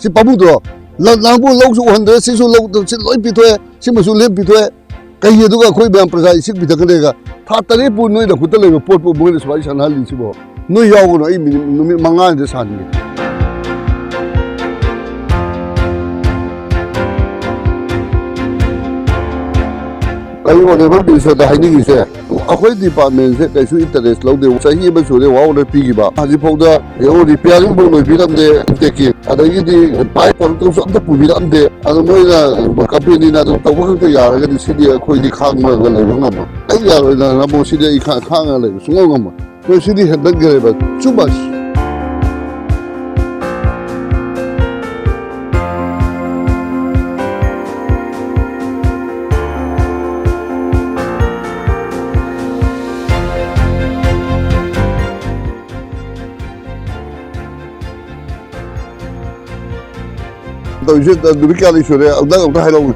ꯁꯤ ꯄꯥꯝꯃꯨꯗ꯭ꯔꯣ ꯂꯥꯡꯕꯨ ꯂꯧꯁꯨ ꯎꯍꯟꯗ꯭ꯔꯦ ꯁꯤꯁꯨ ꯁꯤ ꯂꯣꯏ ꯄꯤꯊꯣꯛꯑꯦ ꯁꯤꯃꯁꯨ ꯂꯦꯝ ꯄꯤꯊꯣꯛꯑꯦ ꯀꯩ ꯑꯗꯨꯒ ꯑꯩꯈꯣꯏ ꯃꯌꯥꯝ ꯄ꯭ꯔꯖꯥ ꯏꯁꯤꯡ ꯄꯤꯊꯛꯀꯅꯦꯒ ꯊꯥ 3ꯄꯨ ꯅꯣꯏꯅ ꯈꯨꯠꯇ ꯂꯩꯕ ꯄꯣꯠꯄꯨ ꯃꯣꯏꯅ ꯁꯨꯃꯥꯏꯅ ꯁꯥꯟꯅꯍꯜꯂꯤꯁꯤꯕꯣ ꯅꯣꯏ ꯌꯥꯎꯒꯅꯨ ꯑꯩ ꯅꯨꯃꯤꯠ 5ꯗ ꯁꯥꯟꯅꯒꯦ ꯑꯩꯉꯣꯟꯗ ꯕꯤꯁꯗ ꯍꯥꯏꯅꯤꯡꯉꯤꯁꯦ ꯑꯩꯈꯣꯏ ꯗꯤꯄꯥꯔꯠꯃꯦꯟꯁꯦ ꯀꯩꯁꯨ ꯏꯟꯇꯔꯦꯁ ꯂꯧꯗꯦ ꯆꯍꯤ ꯑꯃ ꯁꯨꯔꯦ ꯋꯥ ꯑꯣꯔꯗꯔ ꯄꯤꯈꯤꯕ ꯍꯧꯖꯤꯛꯐꯥꯎꯗ ꯔꯤꯄꯤꯌꯥꯔꯤꯡ ꯐꯥꯎ ꯂꯣꯏꯕꯤꯔꯝꯗꯦ ꯇꯦꯛꯀꯤ ꯑꯗꯒꯤꯗꯤ ꯄꯥꯏꯞ ꯄꯣꯔꯛꯇꯧꯁꯨ ꯑꯝꯇ ꯄꯨꯕꯤꯔꯛꯑꯝꯗꯦ ꯑꯗꯣ ꯃꯣꯏꯅ ꯀꯝꯄꯦꯅꯤꯅ ꯑꯗꯨꯝ ꯇꯧꯕ ꯈꯛꯇ ꯌꯥꯔꯒꯗꯤ ꯁꯤꯗꯤ ꯑꯩꯈꯣꯏꯗꯤ ꯈꯥꯡꯉꯒ ꯂꯩꯕ ꯉꯝꯃꯣꯏ ꯑꯩ ꯌꯥꯔꯣꯏꯗ ꯅꯃꯣ ꯁꯤꯗꯤ ꯑꯩ ꯈꯥꯡꯉꯒ ꯂꯩꯕ ꯁꯨꯡꯉꯝ ꯉꯝꯃꯣꯏ ꯅꯣꯏ ꯁꯤꯗꯤ ꯍꯦꯟꯃꯟꯈ꯭ꯔꯦꯕ too much tꯧꯏꯁꯦ ꯅꯨꯃꯤꯠ ꯀꯌꯥꯅꯤ ꯁꯨꯔꯦ ꯑꯝꯇ ꯍꯥꯏꯔꯛꯎꯅꯦ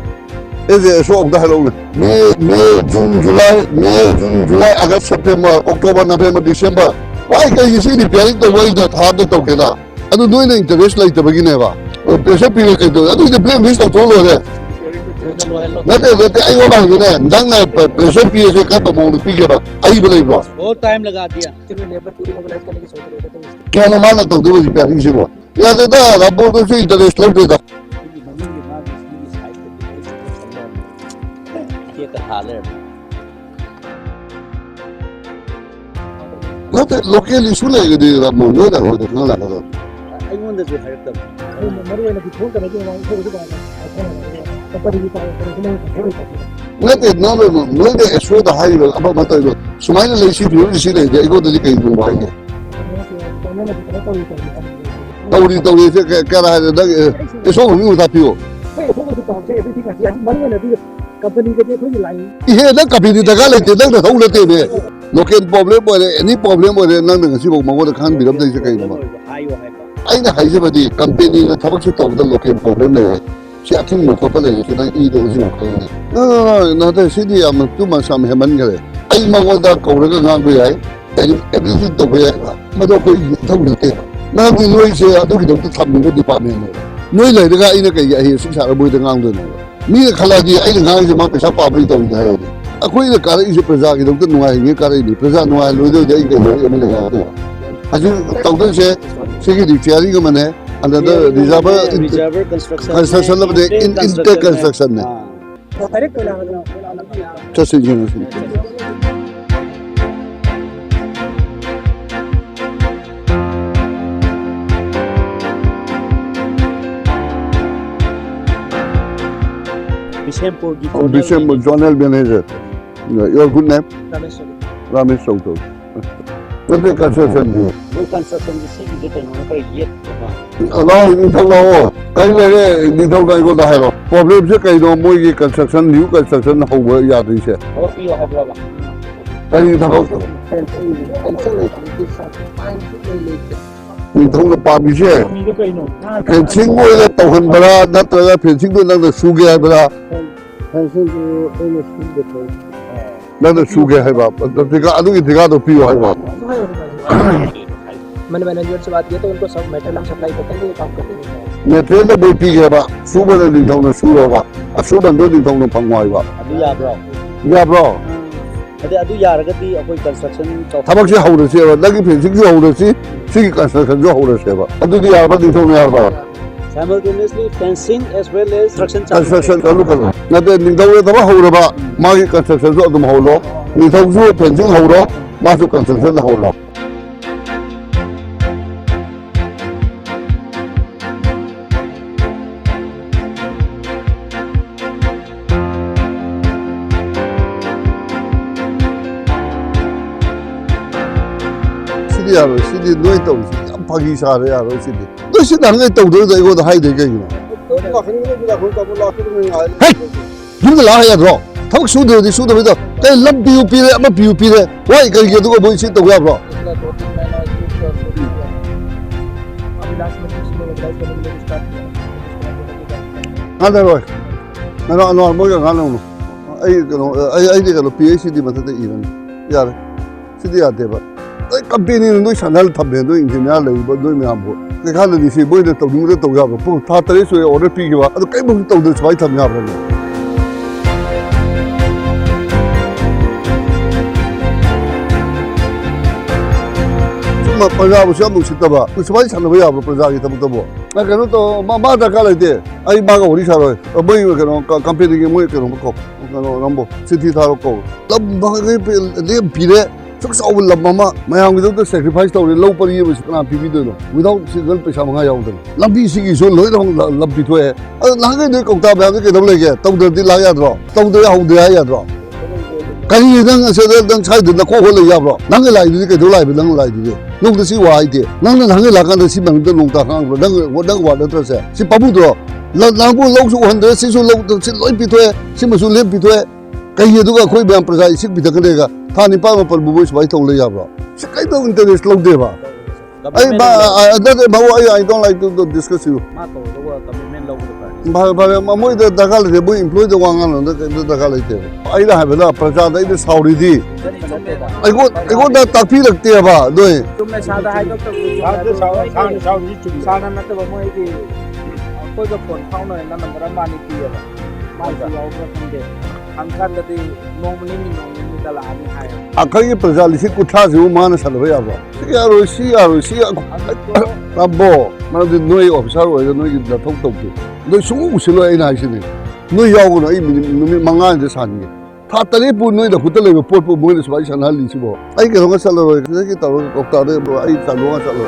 ꯑꯦꯁꯣ ꯑꯝꯇ ꯍꯥꯏꯔꯛꯎꯅꯦ May June July August September October November December ꯋꯥꯏ ꯀꯩꯒꯤ ꯁꯤ ꯔꯤꯄꯤꯌꯥꯔꯤꯡ ꯇꯧꯕ ꯑꯩꯅ ꯊꯥ ꯑꯝꯇ ꯇꯧꯒꯦꯅ ꯑꯗꯨ ꯅꯣꯏꯅ ꯏꯟꯇꯔꯦꯁ ꯂꯩꯇꯕꯒꯤꯅꯦꯕ ꯄ꯭ꯔꯦꯁꯔ ꯄꯤꯔꯦ ꯀꯩꯗꯧꯔꯦ ꯑꯗꯨꯏꯗꯤ ꯕ꯭ꯂꯦꯝ ꯂꯤꯁ ꯇꯧꯊꯣꯛ ꯂꯣꯏꯔꯦ ꯅꯠꯇꯦ ꯑꯩꯉꯣꯟꯗ ꯍꯪꯉꯤꯅꯦ ꯅꯪꯅ ꯄ꯭ꯔꯦꯁꯔ ꯄꯤꯔꯁꯦ ꯀꯔꯝꯕ ꯃꯑꯣꯡꯗ ꯄꯤꯒꯦꯕ ꯑꯍꯩꯕ ꯂꯩꯕ꯭ꯔꯣ बहुत टाइम लगा दिया ꯀꯌꯥꯅꯣ ꯃꯥꯅ ꯇꯧꯗꯣꯏꯕ ꯔꯤꯄꯤꯌꯥꯔꯤꯡꯁꯤꯕꯣ ꯌꯥꯗꯦꯗ ꯔꯥꯕꯣꯔꯗꯁꯨ ꯏꯟꯇꯔꯦꯁ ꯂꯧꯗꯦꯗ नते लोकल इशू लेगदी रामो नोदा होदे नला नला ꯑꯩꯉꯣꯟꯗꯁꯨ ꯍꯥꯏꯔꯛꯇꯕ मरुꯑꯣꯏꯅ ꯄꯤꯊꯣꯛꯇꯕꯒꯤ ꯃꯃꯥꯡꯗꯁꯨ कंपनी नते नोदे एसोदा हाइबो अबा मतइबो सुमाइना लेसी फिउरि लेदे अइगोदि कइबो हाइगे तौरी से करा है दग एसो हुमी उदा पियो कंपनी के थोड़ी लाई इहे न कंपनी दगा लेते दग न थौलते बे लोकल प्रॉब्लम ओरे एनी प्रॉब्लम ओरे नंग ngasi bau mangona khan biram dai se kaino ꯍꯥꯏꯌꯣ ꯍꯥꯏꯕ aina haijabadi company na thabak su tawda local problem le si athing mo khopal le si nang I do si ko na ta si di am tu ma sam heman gare ai mangoda kauraga ngang be ai everything to be ma do ko thau te na bi loi se adu ki do tham ni department noi le daga aina kai ai su sa bo da ngang do mi khala di ai ngang se ma pesa pa bri to da ai akhoi da kar I se praja ki do nuai ni kar ni praja nuai lo do ai ke lo me le ga Aju tawdan se sigi repairing ka mane another reservoir construction of the inter construction ne direct just in December journal manager your good name Ramesh Sauto What the construction do? construction से भी देते हैं उनका ये Allah ni thalo kai le ni thau kai ko da hai ro problem se kai do moi ki construction new construction ho ba ya dai se और भी है बाबा kai ni thau ni thau na pa bi se मीगे कइनो fencing mo le tau han bara na ta ga fencing do nang da su ge hai bara fashion जो एने school के थे nang da su ge hai ba ta ga adu ki diga do pi hai ba मैंने manager से बात किया तो उनको सब मेटेरियल सप्लाई करते हैं ये काम करते हैं ne train da bo pi ge ba su ba ni thau na su ro ba a su ban do ni thau na phang wai ba अभी याद रहो ya bro अदु यारगदी अखोई कंस्ट्रक्शन ꯊꯕꯛꯁꯦ ꯍꯧꯔꯁꯦꯕ ꯅꯪꯒꯤ ꯐꯦꯟꯁꯤꯡꯁꯨ ꯍꯧꯔꯁꯤ ꯁꯤꯒꯤ ꯀꯟꯁꯇ꯭ꯔꯛꯁꯟꯁꯨ ꯍꯧꯔꯁꯦꯕ ꯑꯗꯨꯗꯤ ꯌꯥꯔꯕ ꯅꯤꯡꯊꯧ ꯌꯥꯔꯕ simultaneously fencing as well as construction ꯆꯠꯂꯨ ꯀꯩꯅꯣ ꯅꯠꯇꯦ ꯅꯤꯡꯊꯧꯅ ꯊꯕꯛ ꯍꯧꯔꯕ ꯃꯥꯒꯤ ꯀꯟꯁꯇ꯭ꯔꯛꯁꯟꯁꯨ ꯑꯗꯨꯝ ꯍꯧꯔꯣ ꯅꯤꯡꯊꯧꯁꯨ ꯐꯦꯟꯁꯤꯡ ꯍꯧꯔꯣ ꯃꯥꯁꯨ ꯀꯟꯁꯇ꯭ꯔꯛꯁꯟ ꯍꯧꯔꯣ Sidi yaro, sidi noi tau, yam phagi sare yaro sidi. Noi sidi hangai tau do dai go da hai dai kai no. Hey, yum da la ya ro. Thak su de su de da. Kai lam PUP le ama PUP le. Wai kai ge du ko boi sit tau ya bro. Ada rồi. Nó mới cái nó ai đi cái PhD mà thế Iran. Yar. Sidi ate ba. Company no sanal thambe do engineer le bo do me ambo cái khăn là gì bây giờ tàu chúng ta tàu gặp rồi tha tới rồi ở đây phi cái đó cái bông tàu được phải tham gia rồi mà bây giờ bây giờ mình sẽ tập à mình sẽ phải chọn bây giờ bây giờ cái tập tập bộ cái nó to mà đã cái này thì ai mà cái gì sao rồi bây giờ cái nó company cái mới cái nó có cái nó làm bộ city thao có làm bao cái làm phi đấy chắc sao mình làm mà em cái đó sacrifice tao lâu bao nhiêu mình sẽ làm phi đó without single पैसा मंगा जाऊँ तो làm phi gì số lối đó làm phi thôi làm cái này công ta bây giờ cái đó lấy cái tao được đi lại rồi tao được học được ai rồi cái gì đang sẽ đang sai được là khó hơn lấy rồi năng cái lại đi cái đó lại bị năng lại đi nông dân sinh hoạt đi năng cái lại cái sinh bằng nông ta hàng rồi đang hoạt động thế sẽ babu đó làm bu lâu số hơn đấy sinh số lâu sinh lối phi thôi sinh mà số lên phi thôi cái gì đó कोई भी हम प्रजा इसी भी तक देगा था Nipah में पर बुबुश भाई तो ले जा रहा शिकायत तो इंटरेस्ट लोग दे बा आई बा अदर बाबू I don't like to discuss you मा तो वो कमिटमेंट लोग तो भा मोई द दगा ले बोई एम्प्लॉय द वांगा न द दगा ले ते आई ला है ना प्रजा द इ साउरी दी आई को द ताफी लगते है बा दोय तुमने सादा है तो साउदी चुम सादा न तो मोई की कोई को फोन फाउ न नंबर मानी की है माई की आओ को समझे अंकल दती नॉर्मली दला आनी है आखिर प्रजा लिसी कुठा जो मान सलवे याबा सी तबो मान द नोई ऑफिसर हो नोई द थोक तोक नोई सुंगु उसिलो आई ना सिने नोई यागो न आई मिनि मंगा जे सानि था तरे पु नोई द खुत लेबे पोट पु मोइ सबाई सना लिसिबो आई के होगा चलो के तरो कोक्ता दे आई चालुगा चलो